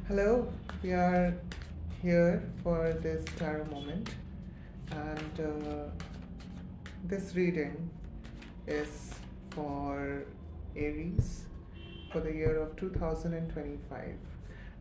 Hello, we are here for this tarot moment, and this reading is for Aries for the year of 2025.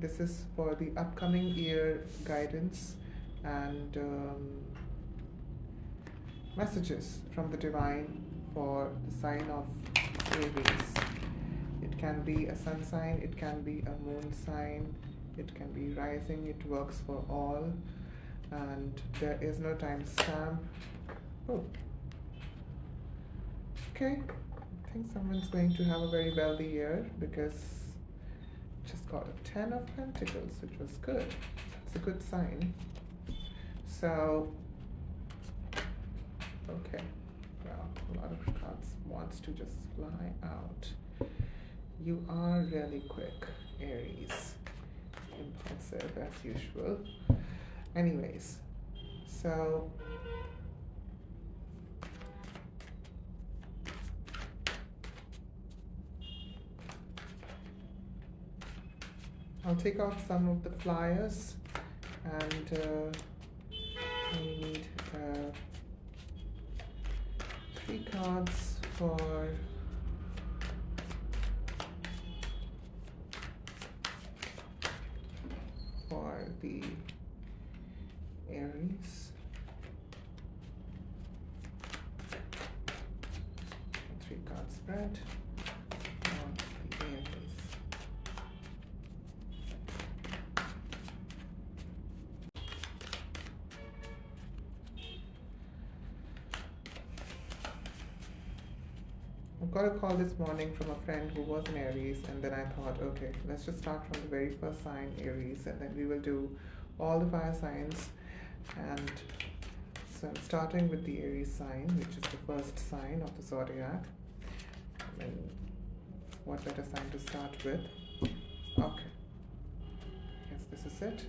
This is for the upcoming year guidance and messages from the divine for the sign of Aries. It can be a sun sign, it can be a moon sign, it can be rising, it works for all, and there is no time stamp. Oh, okay. I think someone's going to have a very wealthy year because just got a 10 of Pentacles, which was good. It's a good sign. So, okay. Well, a lot of cards wants to just fly out. You are really quick, Aries. Impulsive as usual. Anyways, so I'll take out some of the flyers, and I need 3 cards for the Aries. 3 card spread on the Aries. I got a call this morning from a friend who was an Aries, and then I thought, okay, let's just start from the very first sign, Aries, and then we will do all the fire signs. And so I'm starting with the Aries sign, which is the first sign of the zodiac. And what better sign to start with? Okay, yes, this is it.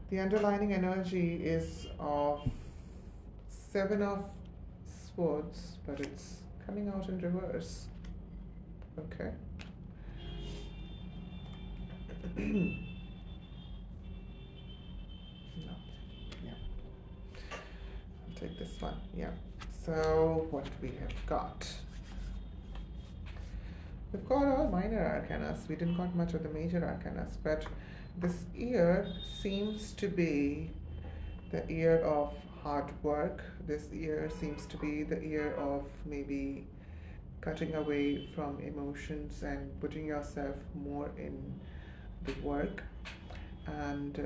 The underlining energy is of 7 of Swords, but it's coming out in reverse. Okay. No. Yeah. I'll take this one. Yeah. So what we have got? We've got all minor arcanas. We didn't got much of the major arcanas, but this year seems to be the year of hard work. This year seems to be the year of maybe cutting away from emotions and putting yourself more in the work, and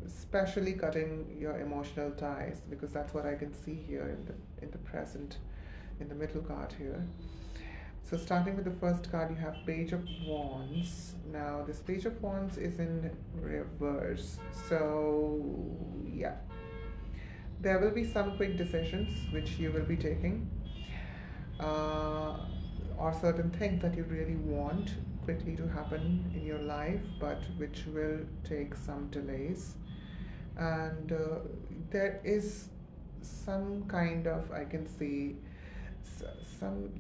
especially cutting your emotional ties, because that's what I can see here in the present, in the middle card here. So starting with the first card, you have Page of Wands. Now this Page of Wands is in reverse, so yeah, there will be some quick decisions which you will be taking, or certain things that you really want quickly to happen in your life, but which will take some delays. And there is some kind of, I can see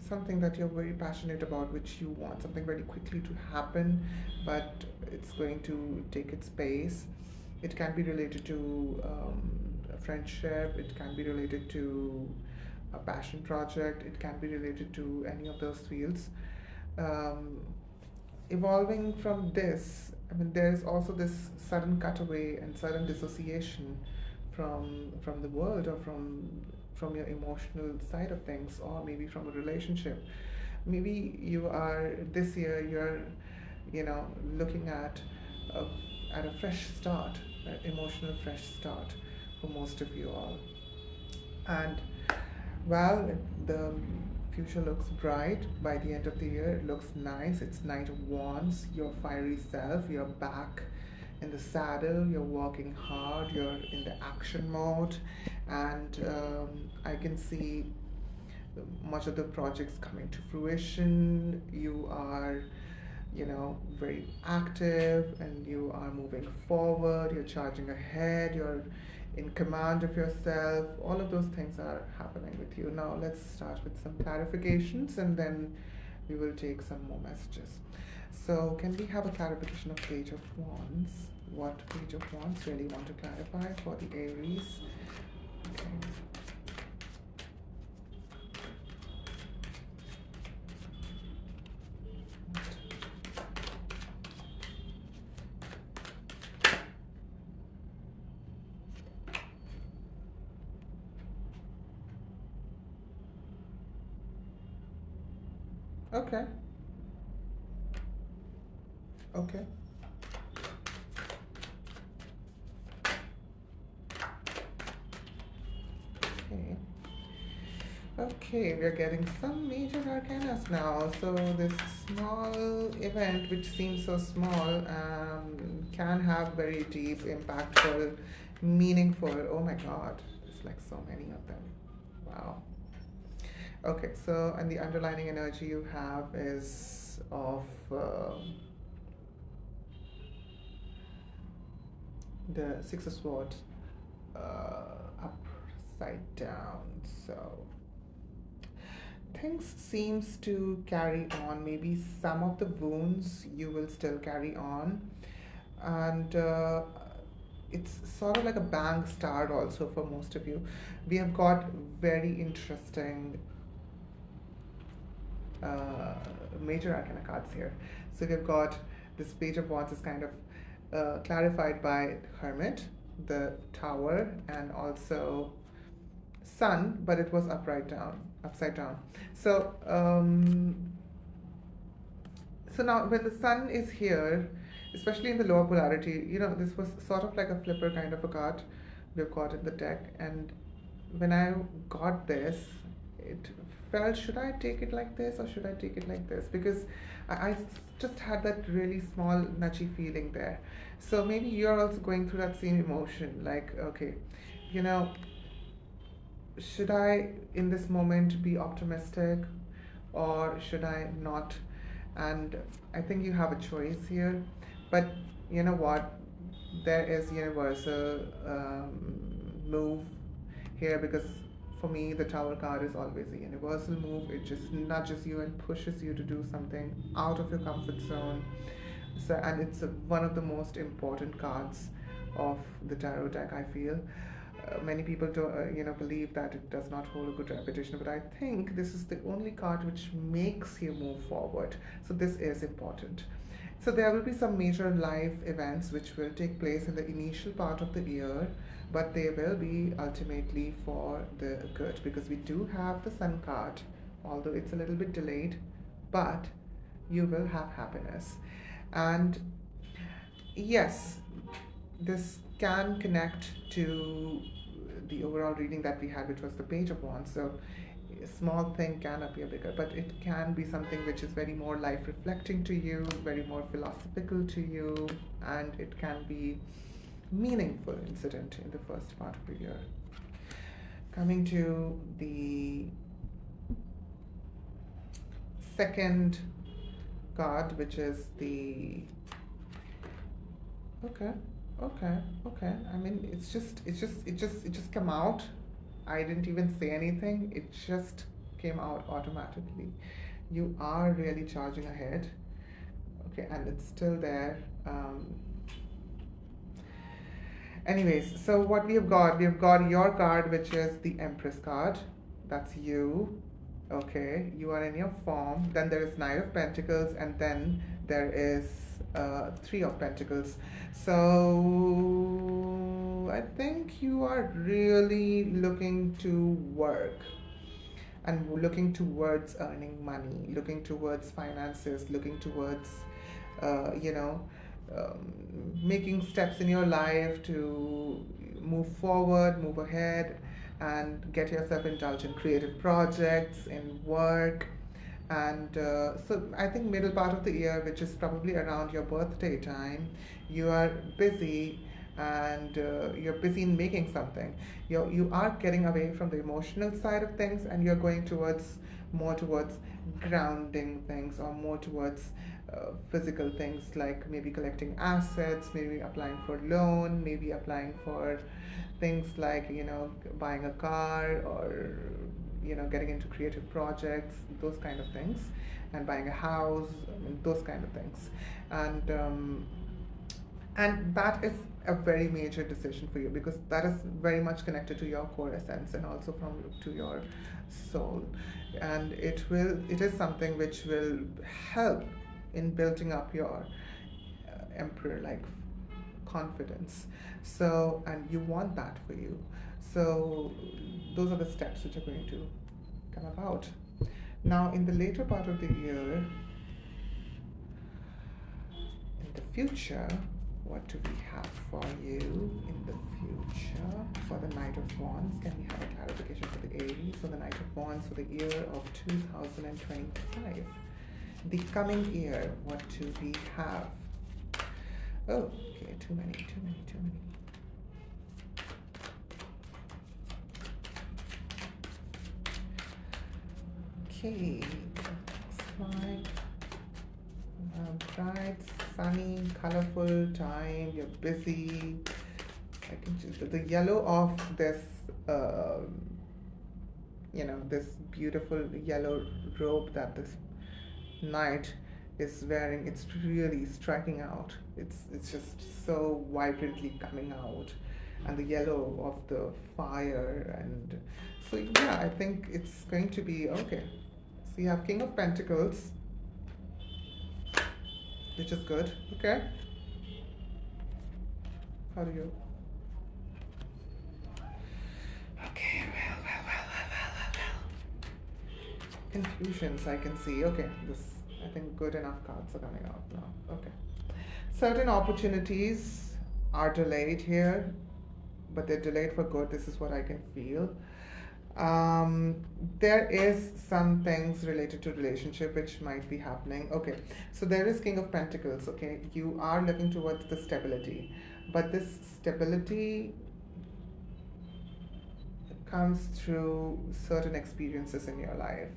something that you're very passionate about, which you want something very quickly to happen, but it's going to take its pace. It can be related to a friendship, it can be related to a passion project, it can be related to any of those fields. Evolving from this, I mean, there's also this sudden cutaway and sudden dissociation from the world, or from your emotional side of things, or maybe from a relationship. Maybe you are, this year you're, looking at a fresh start, an emotional fresh start for most of you all. And well, the future looks bright by the end of the year. It looks nice. It's Knight of Wands, your fiery self. You're back in the saddle. You're working hard. You're in the action mode. And I can see much of the projects coming to fruition. You are, very active, and you are moving forward. You're charging ahead. You're in command of yourself. All of those things are happening with you. Now let's start with some clarifications, and then we will take some more messages. So can we have a clarification of Page of Wands? What Page of Wands really want to clarify for the Aries? Okay. Okay. Okay. Okay. Okay, we're getting some major arcanas now. So this small event, which seems so small, can have very deep, impactful, meaningful. Oh my God, there's like so many of them. Wow. Okay, so and the underlining energy you have is of the Six of Swords upside down. So things seems to carry on. Maybe some of the wounds you will still carry on, and it's sort of like a bang start also for most of you. We have got very interesting uh, major arcana cards here. So we've got this Page of Wands is kind of clarified by Hermit, the Tower, and also Sun, but it was upside down. So so now when the Sun is here, especially in the lower polarity, this was sort of like a flipper kind of a card we've got in the deck. And when I got this, it felt, should I take it like this or should I take it like this? Because I just had that really small nudgy feeling there. So maybe you're also going through that same emotion, like, okay, you know, should I in this moment be optimistic or should I not? And I think you have a choice here. But you know what? There is universal move here, because for me, the Tower card is always a universal move. It just nudges you and pushes you to do something out of your comfort zone. So, and it's one of the most important cards of the tarot deck, I feel. Many people do, believe that it does not hold a good reputation, but I think this is the only card which makes you move forward. So this is important. So there will be some major life events which will take place in the initial part of the year, but they will be ultimately for the good, because we do have the Sun card, although it's a little bit delayed, but you will have happiness. And yes, this can connect to the overall reading that we had, which was the Page of Wands. So a small thing can appear bigger, but it can be something which is very more life reflecting to you, very more philosophical to you, and it can be meaningful incident in the first part of the year. Coming to the second card, which is the okay, okay. I mean, it just came out. I didn't even say anything. It just came out automatically. You are really charging ahead. Okay, and it's still there. Anyways, so what we have got your card, which is the Empress card. That's you. Okay, you are in your form. Then there is Knight of Pentacles, and then there is Three of Pentacles. So I think you are really looking to work and looking towards earning money, looking towards finances, looking towards, uh, you know, making steps in your life to move forward, move ahead, and get yourself indulged in creative projects, in work. And so I think middle part of the year, which is probably around your birthday time, you are busy, and you're busy in making something. You are getting away from the emotional side of things, and you're going towards more towards grounding things, or more towards physical things, like maybe collecting assets, maybe applying for loan, maybe applying for things like buying a car, or getting into creative projects, those kind of things, and buying a house, those kind of things. And that is a very major decision for you, because that is very much connected to your core essence and also from to your soul. And it is something which will help in building up your emperor like confidence. So, and you want that for you. So those are the steps which are going to come about. Now in the later part of the year, in the future, what do we have for you in the future for the Knight of Wands? Can we have a clarification for the Aries for the Knight of Wands for the year of 2025? The coming year, what do we have? Oh, okay, too many. Okay, looks like bright, sunny, colorful time. You're busy. I can choose the yellow of this, this beautiful yellow robe that this knight is wearing. It's really striking out. It's just so vibrantly coming out, and the yellow of the fire, and so yeah, I think it's going to be okay. So you have King of Pentacles, which is good. Okay. How do you? Okay, well. Confusions I can see. Okay, I think good enough cards are coming out now. Okay. Certain opportunities are delayed here, but they're delayed for good. This is what I can feel. There is some things related to relationship which might be happening. Okay, so there is King of Pentacles. Okay, you are looking towards the stability, but this stability comes through certain experiences in your life,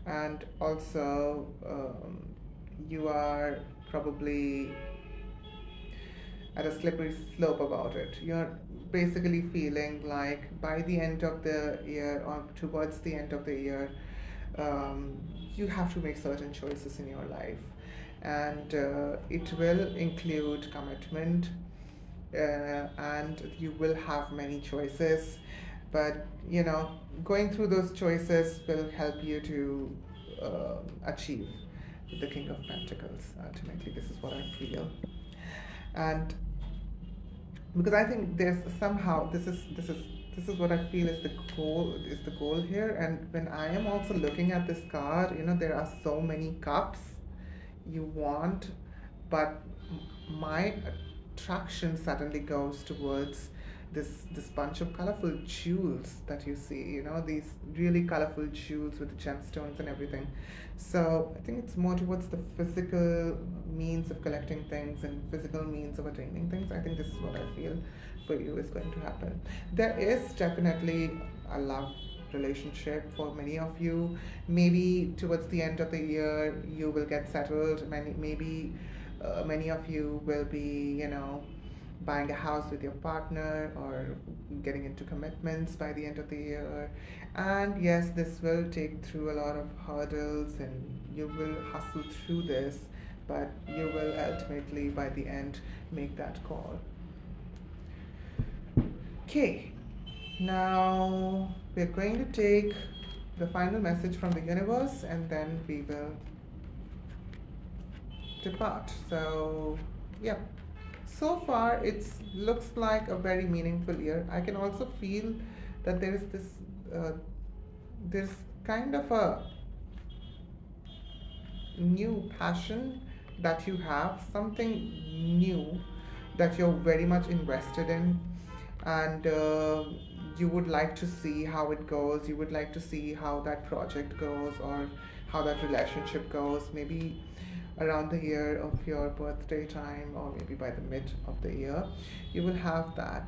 and also you are probably at a slippery slope about it. You're basically feeling like by the end of the year or towards the end of the year, you have to make certain choices in your life, and it will include commitment, and you will have many choices, but going through those choices will help you to achieve the King of Pentacles. Ultimately, this is what I feel. And because I think there's somehow this is what I feel is the goal here. And when I am also looking at this card, there are so many cups you want, but my attraction suddenly goes towards this bunch of colorful jewels that you see, these really colorful jewels with the gemstones and everything. So I think it's more towards the physical means of collecting things and physical means of attaining things. I think this is what I feel for you is going to happen. There is definitely a love relationship for many of you. Maybe towards the end of the year you will get settled. Many of you will be, buying a house with your partner or getting into commitments by the end of the year. And yes, this will take through a lot of hurdles and you will hustle through this, but you will ultimately by the end make that call. Okay, now we're going to take the final message from the universe and then we will depart. So yeah, so far it looks like a very meaningful year. I can also feel that there is there's kind of a new passion that you have, something new that you're very much invested in, and you would like to see how it goes. You would like to see how that project goes or how that relationship goes, maybe around the year of your birthday time or maybe by the mid of the year you will have that.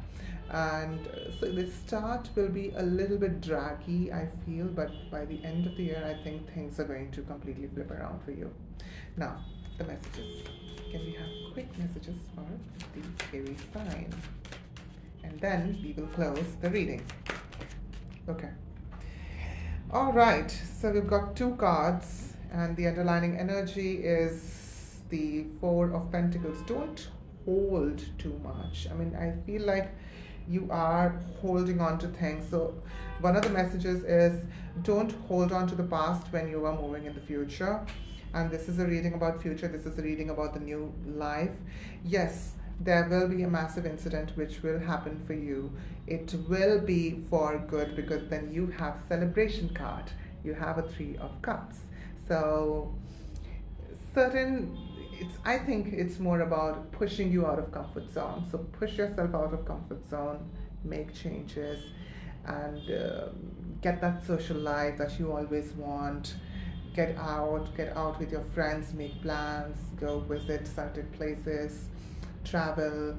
And so the start will be a little bit draggy, I feel, but by the end of the year I think things are going to completely flip around for you. Now the messages, can we have quick messages for the Aries sign, and then we will close the reading. Okay, All right, so we've got two cards, and the underlining energy is the Four of Pentacles. Don't hold too much. I mean, I feel like you are holding on to things. So, one of the messages is don't hold on to the past when you are moving in the future. And this is a reading about future, this is a reading about the new life. Yes, there will be a massive incident which will happen for you. It will be for good because then you have celebration card. You have a Three of Cups. So certain, it's, I think it's more about pushing you out of comfort zone. So push yourself out of comfort zone, make changes, and get that social life that you always want. Get out with your friends, make plans, go visit certain places, travel,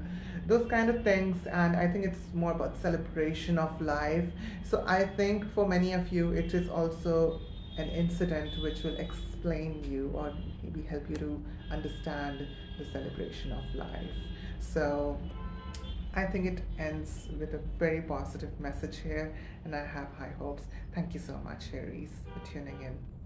those kind of things. And I think it's more about celebration of life. So I think for many of you it is also an incident which will explain you or maybe help you to understand the celebration of life. So I think it ends with a very positive message here, and I have high hopes. Thank you so much, Aries, for tuning in.